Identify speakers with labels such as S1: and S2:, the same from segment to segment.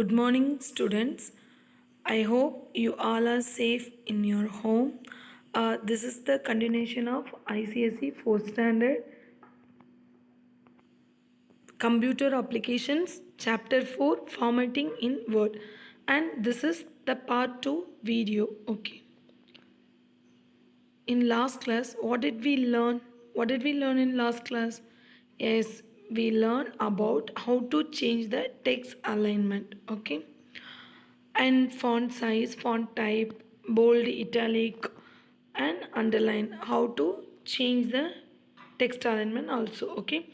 S1: Good morning, students. I hope you all are safe in your home. This is the continuation of ICSE 4th Standard Computer Applications, Chapter 4 Formatting in Word. And this is the part 2 video. Okay. In last class, what did we learn? What did we learn in last class? Yes, we learned about how to change the text alignment. Okay. And font size, font type, bold, italic, and underline. How to change the text alignment also. Okay,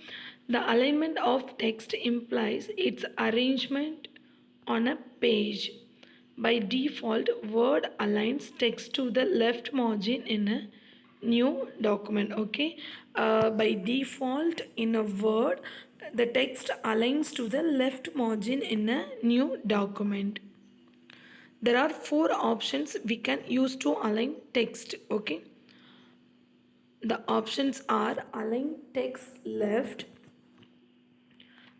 S1: the alignment of text implies its arrangement on a page. By default, Word aligns text to the left margin in a new document. Okay, by default in a Word, the text aligns to the left margin in a new document. There are four options we can use to align text. Okay, the options are align text left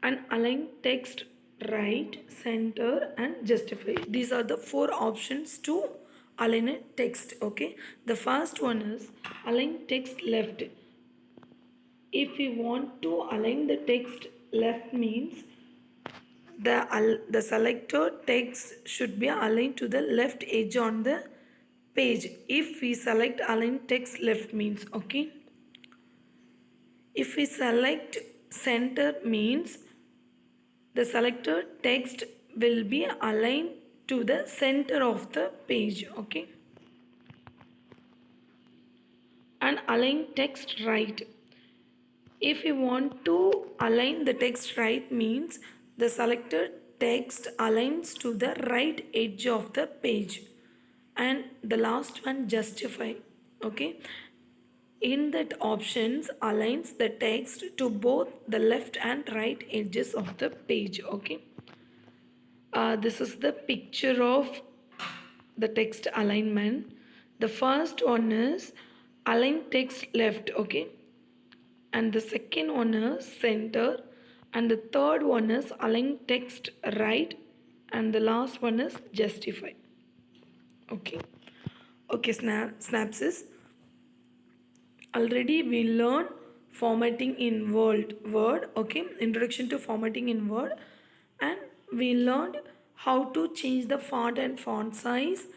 S1: and align text right, center, and justify. These are the four options to align a text. Okay, the first one is align text left. If we want to align the text left means the selected text should be aligned to the left edge on the page. If we select align text left means, okay, if we select center means the selected text will be aligned to the center of the page. Okay, and align text right. If we want to align the text right means the selected text aligns to the right edge of the page. And the last one, justify. Okay, in that options aligns the text to both the left and right edges of the page. Okay, this is the picture of the text alignment. The first one is align text left. Okay, and the second one is center, and the third one is align text right, and the last one is justify. Okay, okay, synopsis. Already we learned formatting in Word. Okay, introduction to formatting in Word, and we learned how to change the font and font size.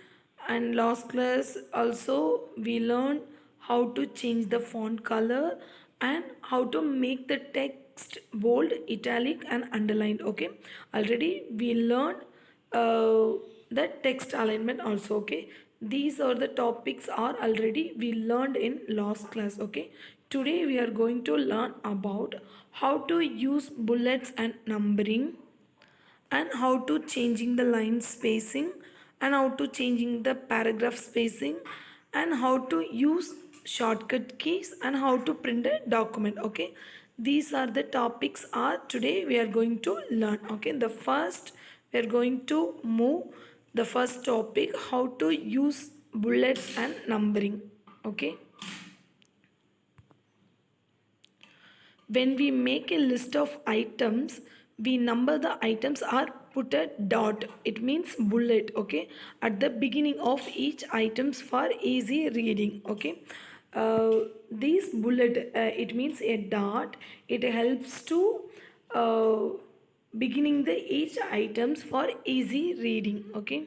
S1: And last class also we learned how to change the font color and how to make the text bold, italic, and underlined. Okay, already we learned the text alignment also. Okay, these are the topics are already we learned in last class. Okay, today we are going to learn about how to use bullets and numbering, and how to changing the line spacing, and how to changing the paragraph spacing, and how to use shortcut keys, and how to print a document. Okay, these are the topics are today we are going to learn. Okay, the first we are going to move the first topic, how to use bullets and numbering. Okay, when we make a list of items, we number the items or put a dot, it means bullet. Okay, at the beginning of each items for easy reading. Okay, these bullet, it means a dot, it helps to uh, beginning the each items for easy reading. Okay,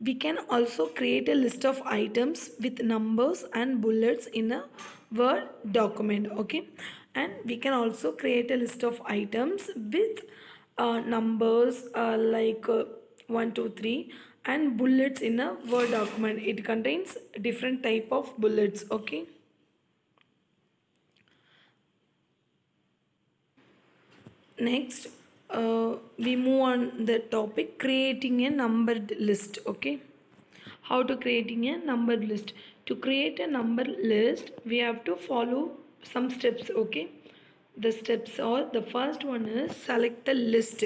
S1: we can also create a list of items with numbers and bullets in a Word document. Okay, and we can also create a list of items with numbers like 1 2 3 and bullets in a Word document. It contains different type of bullets. Okay, next we move on the topic creating a numbered list. Okay, how to creating a numbered list. To create a numbered list we have to follow some steps. Okay, the steps are, the first one is select the list.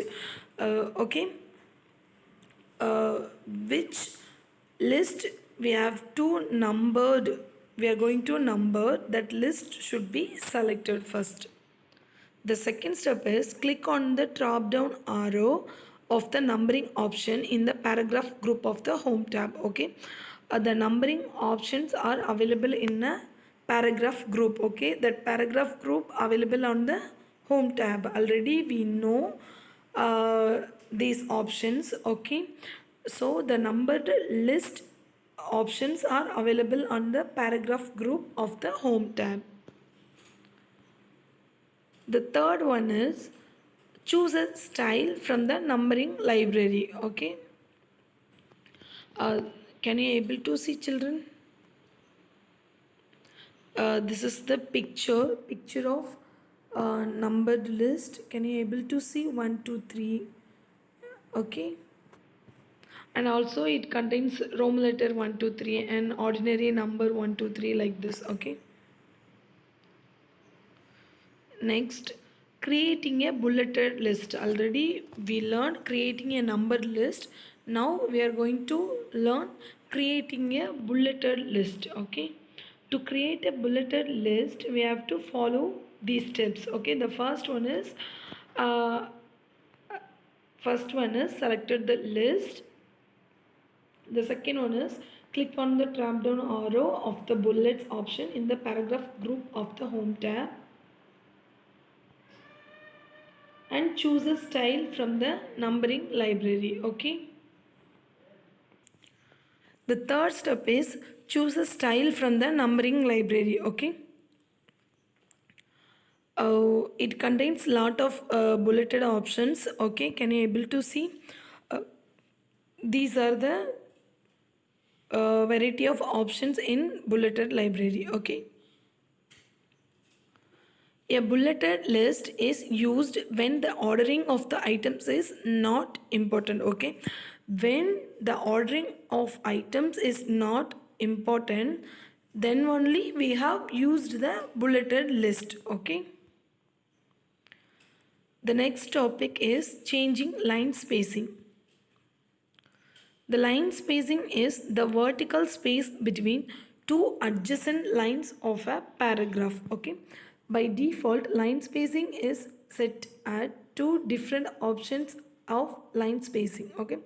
S1: Okay, which list we have to numbered, we are going to number that list should be selected first. The second step is click on the drop down arrow. of the numbering option in the paragraph group of the home tab. Okay, the numbering options are available in a paragraph group. Okay, that paragraph group available on the home tab. Already we know these options. Okay, so the numbered list options are available on the paragraph group of the home tab. The third one is choose a style from the numbering library. Okay, uh, can you able to see, children? This is the picture of numbered list. Can you able to see 1 2 3? Okay, and also it contains Roman letter 1 2 3 and ordinary number 1 2 3 like this. Okay, next, creating a bulleted list. Already we learned creating a numbered list. Now we are going to learn creating a bulleted list. Okay, to create a bulleted list we have to follow these steps. Okay, the uh, first one is selected the list. The second one is click on the drop down arrow of the bullets option in the paragraph group of the home tab and choose a style from the numbering library. Okay, the third step is choose a style from the numbering library. Okay, it contains lot of bulleted options. Okay, can you able to see? uh, these are the variety of options in bulleted library. Okay, a bulleted list is used when the ordering of the items is not important. Okay, when the ordering of items is not important, then only we have used the bulleted list. Okay, the next topic is changing line spacing. The line spacing is the vertical space between two adjacent lines of a paragraph. Okay. By default, line spacing is set at two different options of line spacing. Okay.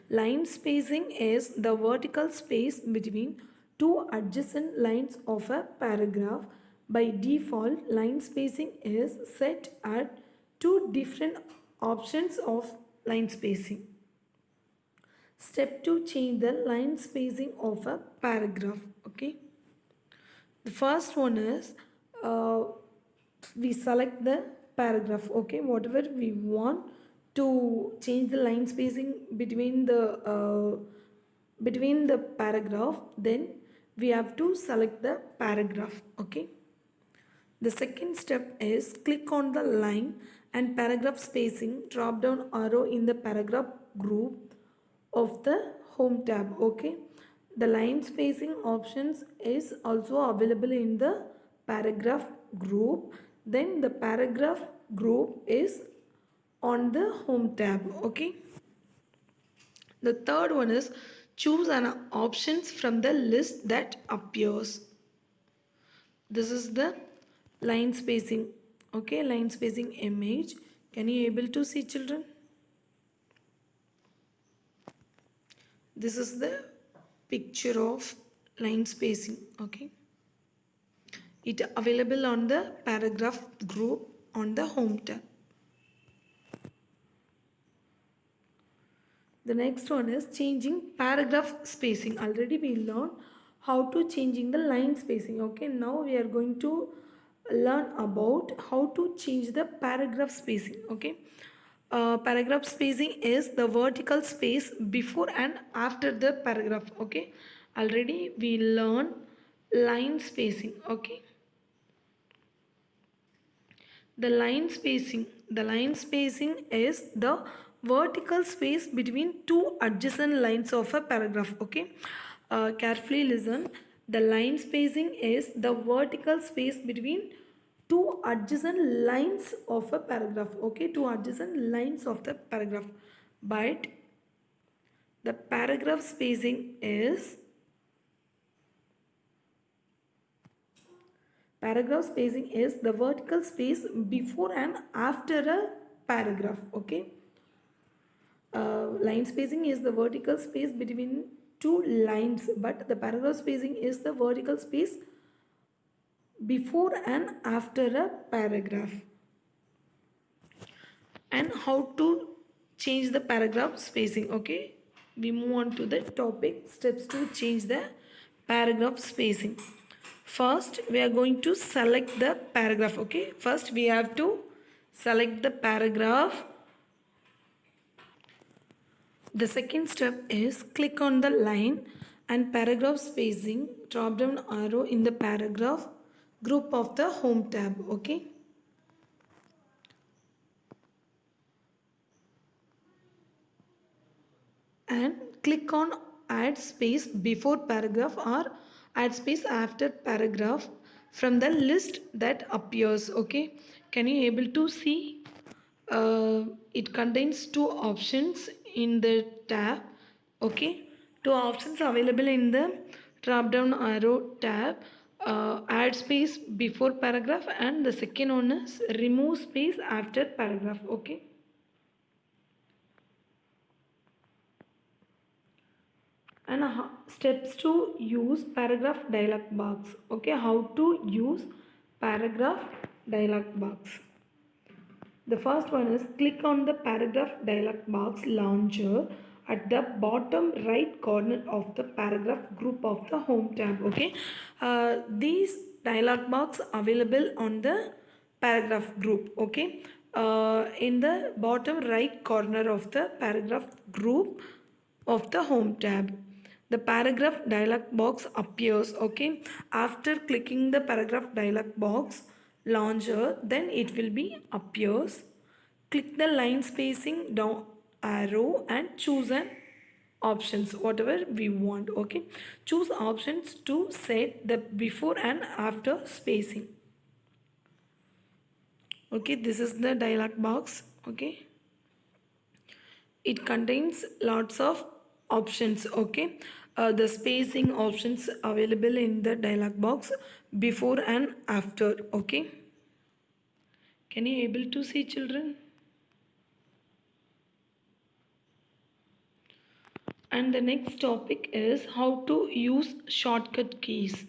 S1: Line spacing is the vertical space between two adjacent lines of a paragraph. By default, line spacing is set at two different options of line spacing. Step 2, change the line spacing of a paragraph. Okay. The first one is we select the paragraph. Okay. Whatever we want to change the line spacing between the paragraph, then we have to select the paragraph. Okay. The second step is click on the line and paragraph spacing drop down arrow in the paragraph group of the home tab. Okay, the line spacing options is also available in the paragraph group. Then the paragraph group is on the home tab. Okay, the third one is choose an options from the list that appears. This is the line spacing. Okay, line spacing image. Can you able to see, children? This is the picture of line spacing. Okay, it available on the paragraph group on the home tab. The next one is changing paragraph spacing. Already we learned how to changing the line spacing. Okay, now we are going to learn about how to change the paragraph spacing. Okay, paragraph spacing is the vertical space before and after the paragraph. Okay, already we learned line spacing. Okay, the line spacing is the vertical space between two adjacent lines of a paragraph. Okay, carefully listen. The line spacing is the vertical space between two adjacent lines of a paragraph. Okay, two adjacent lines of the paragraph, but the paragraph spacing is paragraph spacing is the vertical space before and after a paragraph. Okay, Line spacing is the vertical space between two lines, but the paragraph spacing is the vertical space before and after a paragraph. And how to change the paragraph spacing. Okay, we move on to the topic steps to change the paragraph spacing. First we are going to select the paragraph. Okay, first we have to select the paragraph. The second step is click on the line and paragraph spacing drop down arrow in the paragraph group of the home tab. Okay, and click on add space before paragraph or add space after paragraph from the list that appears. Okay, can you able to see it contains two options in the tab. Okay, two options available in the drop down arrow tab. Add space before paragraph and the second one is remove space after paragraph. Okay, and steps to use paragraph dialog box. Okay, how to use paragraph dialog box. The first one is click on the paragraph dialog box launcher at the bottom right corner of the paragraph group of the home tab. Okay, these dialog box available on the paragraph group. Okay, in the bottom right corner of the paragraph group of the home tab, the paragraph dialog box appears. Okay, after clicking the paragraph dialog box launcher, then it will be appears. Click the line spacing down arrow and choose an options whatever we want. Okay, choose options to set the before and after spacing. Okay, this is the dialog box. Okay, it contains lots of options. Okay, the spacing options available in the dialog box before and after. Okay, can you able to see, children? And the next topic is how to use shortcut keys.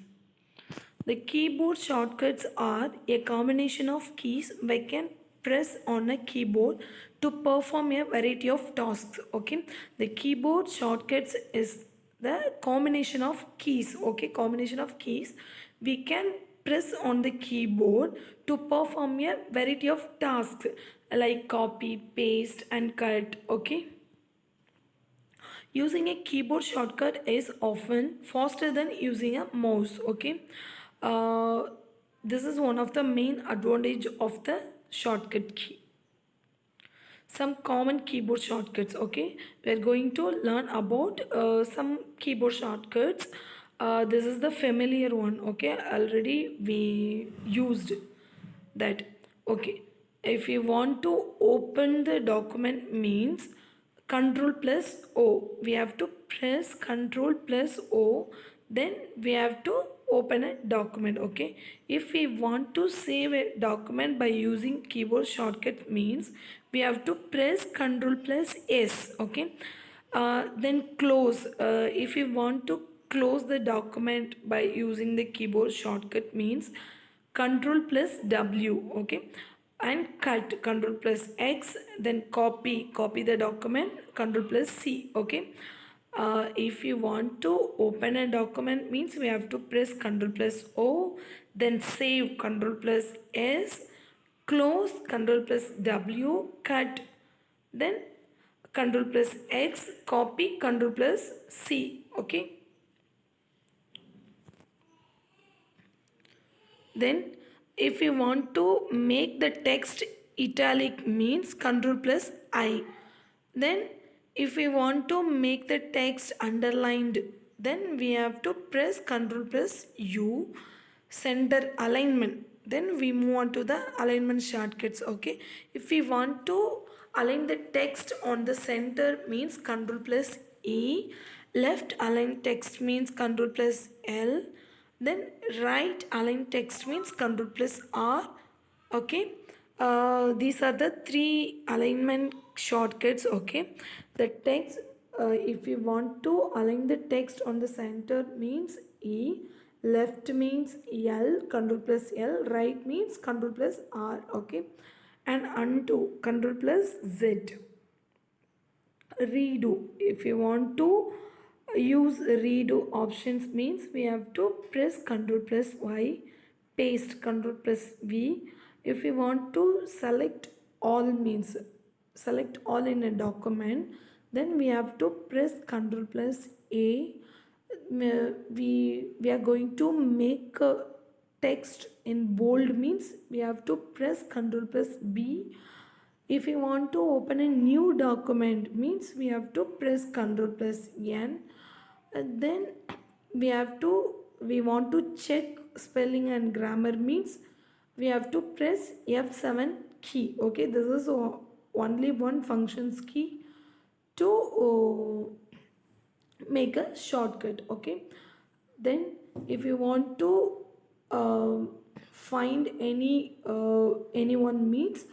S1: The keyboard shortcuts are a combination of keys we can press on a keyboard to perform a variety of tasks. Okay, the keyboard shortcuts is the combination of keys. Okay, combination of keys we can press on the keyboard to perform a variety of tasks like copy, paste, and cut. Okay, using a keyboard shortcut is often faster than using a mouse. Okay, uh, this is one of the main advantage of the shortcut key. Some common keyboard shortcuts. Okay, we are going to learn about some keyboard shortcuts. This is the familiar one. Okay, already we used that. Okay, if you want to open the document means control plus O. We have to press control plus O, then we have to open a document. Okay, if we want to save a document by using keyboard shortcut means we have to press control plus S. Okay, then close. If you want to close the document by using the keyboard shortcut means control plus W. Okay, and cut control plus X, then copy the document control plus C. Okay, if you want to open a document means we have to press control plus O, then save control plus S, close control plus W, cut, then control plus X, copy control plus C. Okay, then if you want to make the text italic means control plus I. Then if we want to make the text underlined, then we have to press control plus U. Center alignment, then we move on to the alignment shortcuts. Okay, if we want to align the text on the center means control plus E. Left align text means control plus L. Then right align text means control plus R. Okay, These are the three alignment shortcuts. Okay, the text, if you want to align the text on the center means E, left means L, control plus L, right means control plus R. Okay, and undo, control plus Z. Redo, if you want to use redo options means we have to press ctrl plus y, paste ctrl plus v. If you want to select all means select all in a document, then we have to press ctrl plus a. We are going to make a text in bold means we have to press ctrl plus b. If we want to open a new document means we have to press Ctrl plus N. And then we have to we want to check spelling and grammar means we have to press F7 key. Okay, this is only one functions key to make a shortcut. Okay, then if you want to uh, find anyone means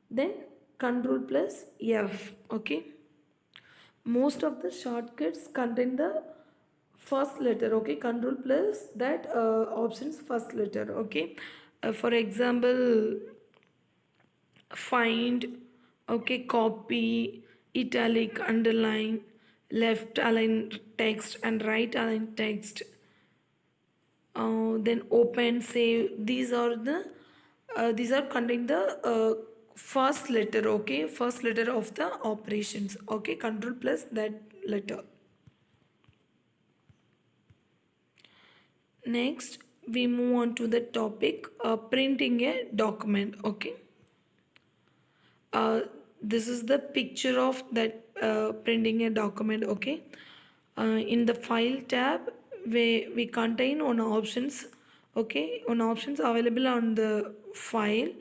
S1: then control plus F. Okay, most of the shortcuts contain the first letter. Okay, control plus that options first letter. Okay, for example, find, okay, copy, italic, underline, left align text and right align text. Then open, save, these are contain the first letter. Okay, first letter of the operations. Okay, control plus that letter. Next we move on to the topic printing a document. Okay, uh, this is the picture of that printing a document. Okay, in the file tab we contain on options. Okay, on options available on the file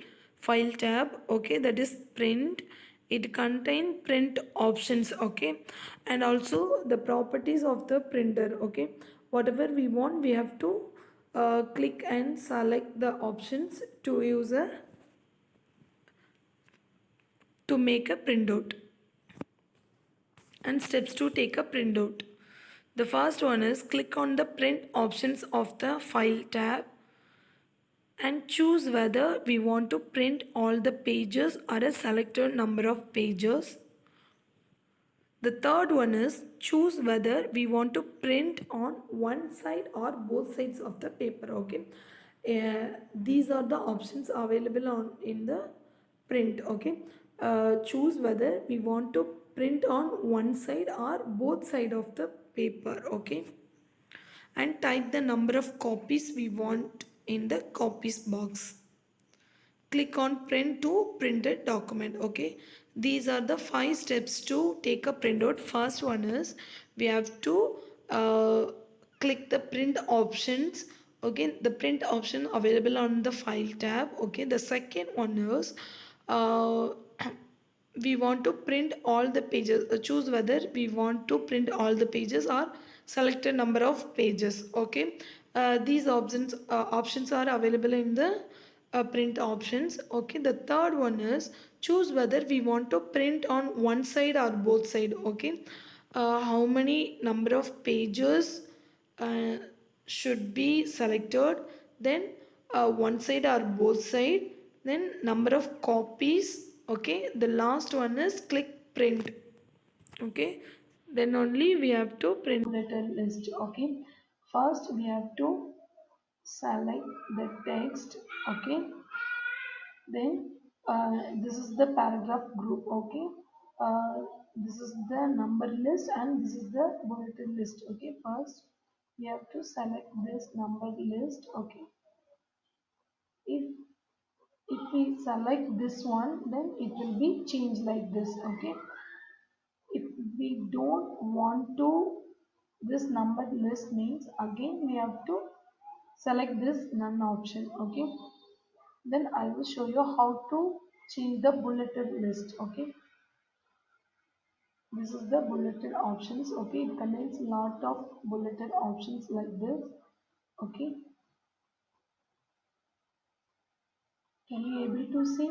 S1: tab. Okay, that is print. It contain print options. Okay, and also the properties of the printer. Okay, whatever we want we have to click and select the options to use a to make a printout, and steps to take a printout. The first one is click on the print options of the file tab and choose whether we want to print all the pages or a selected number of pages. The third one is choose whether we want to print on one side or both sides of the paper. Okay, these are the options available on in the print. Okay, choose whether we want to print on one side or both side of the paper. Okay, and type the number of copies we want in the copies box. Click on print to printed document. Okay, these are the 5 steps to take a printout. First one is we have to uh, click the print options. Okay, the print option available on the file tab. Okay, the second one is uh, we want to print all the pages. Choose whether we want to print all the pages or select a number of pages. Okay, these options are available in the print options. Okay, the third one is choose whether we want to print on one side or both side. Okay, how many number of pages uh, should be selected, then one side or both side, then number of copies. Okay, the last one is click print. Okay, then only we have to print letter list. Okay, first we have to select the text. Okay, then this is the paragraph group. Okay, uh, this is the number list and this is the bulletin list. Okay, first we have to select this number list. Okay, if we select this one then it will be changed like this. Okay, if we don't want to this number list means again we have to select this none option. Okay, then I will show you how to change the bulleted list. Okay, this is the bulleted options. Okay, it contains lot of bulleted options like this. Okay, can you able to see?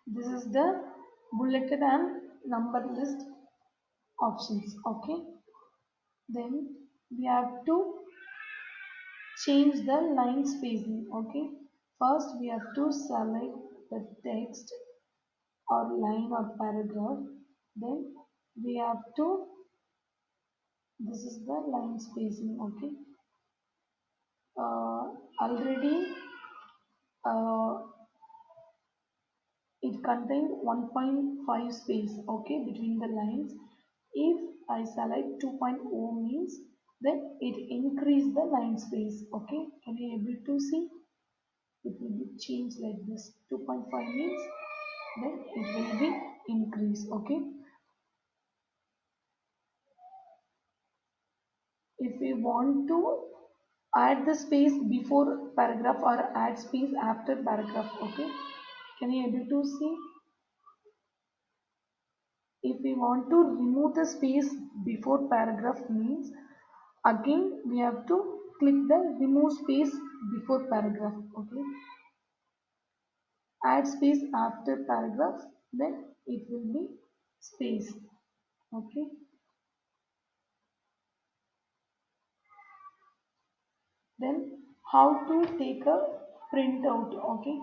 S1: This is the bulleted and number list options. Okay. Then we have to change the line spacing. Okay. First we have to select the text or line or paragraph. Then we have to, this is the line spacing. Okay. Already uh, it contains 1.5 space, okay, between the lines. If I select 2.0 means then it increase the line space, okay. Can you able to see? It will be changed like this. 2.5 means then it will be increase, okay. If we want to add the space before paragraph or add space after paragraph, okay. Can you able to see? If we want to remove the space before paragraph means again we have to click the remove space before paragraph, okay. Add space after paragraph, then it will be space, okay. Then how to take a printout, okay.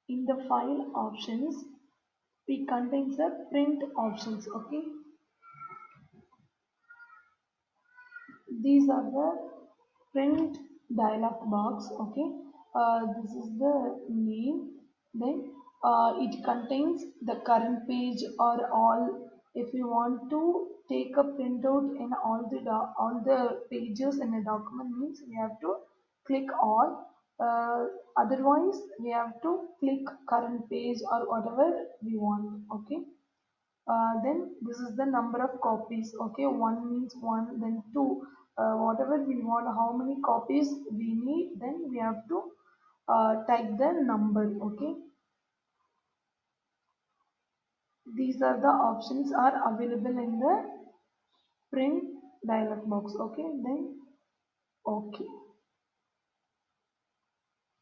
S1: In the file options we contains the print options, okay. These are the print dialog box, okay. This is the name. Then it contains the current page or all. If you want to take a printout in all the pages in a document means we have to click all. Otherwise we have to click current page or whatever we want, okay. Then this is the number of copies, okay. One means one, then two, whatever we want, how many copies we need, then we have to type the number, okay. These are the options are available in the print dialog box, okay. Then okay,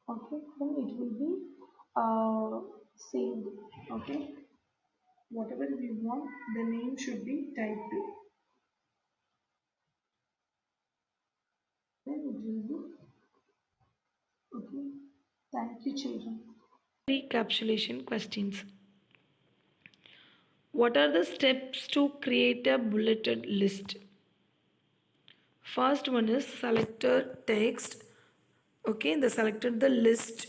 S1: okay, then it will be saved, okay. Whatever we want, the name should be typed, then it will be okay. Thank you, children. Recapitulation questions. What are the steps to create a bulleted list? First one is selected text. Okay, the selected the list.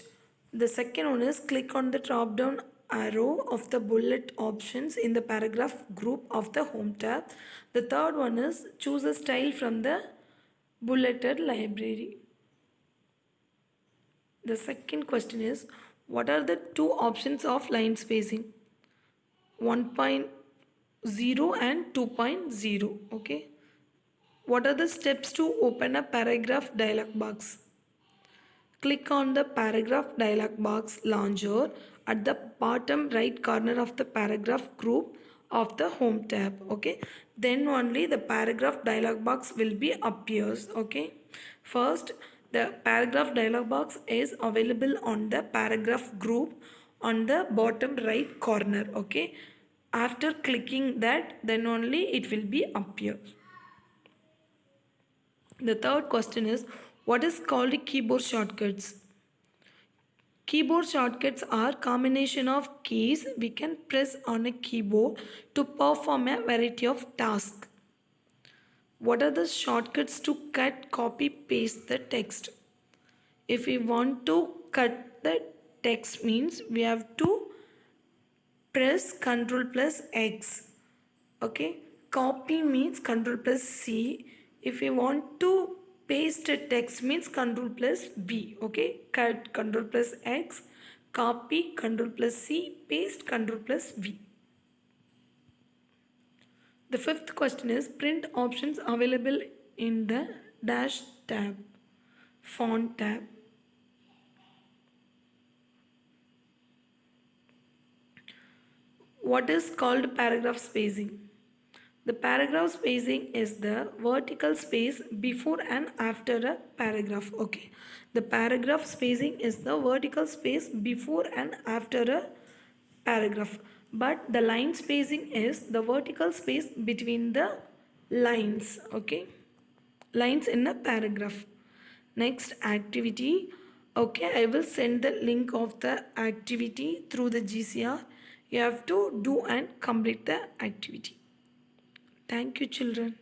S1: The second one is click on the drop down arrow of the bullet options in the paragraph group of the home tab. The third one is choose a style from the bulleted library. The second question is what are the two options of line spacing? 1.0 and 2.0, okay. What are the steps to open a paragraph dialog box? Click on the paragraph dialog box launcher at the bottom right corner of the paragraph group of the home tab, okay. Then only the paragraph dialog box will be appears, okay. First the paragraph dialog box is available on the paragraph group on the bottom right corner, okay. After clicking that then only it will be appear. The third question is what is called keyboard shortcuts? Keyboard shortcuts are combination of keys we can press on a keyboard to perform a variety of tasks. What are the shortcuts to cut, copy, paste the text? If we want to cut the text means we have to press Ctrl plus X. Okay, copy means Ctrl plus C. If you want to paste a text means Ctrl plus V. Okay, cut Ctrl plus X, copy Ctrl plus C, paste Ctrl plus V. The fifth question is print options available in the dash tab, font tab. What is called paragraph spacing? The paragraph spacing is the vertical space before and after a paragraph. Okay. The paragraph spacing is the vertical space before and after a paragraph. But the line spacing is the vertical space between the lines. Okay. Lines in a paragraph. Next activity. Okay, I will send the link of the activity through the GCR. You have to do and complete the activity. Thank you, children.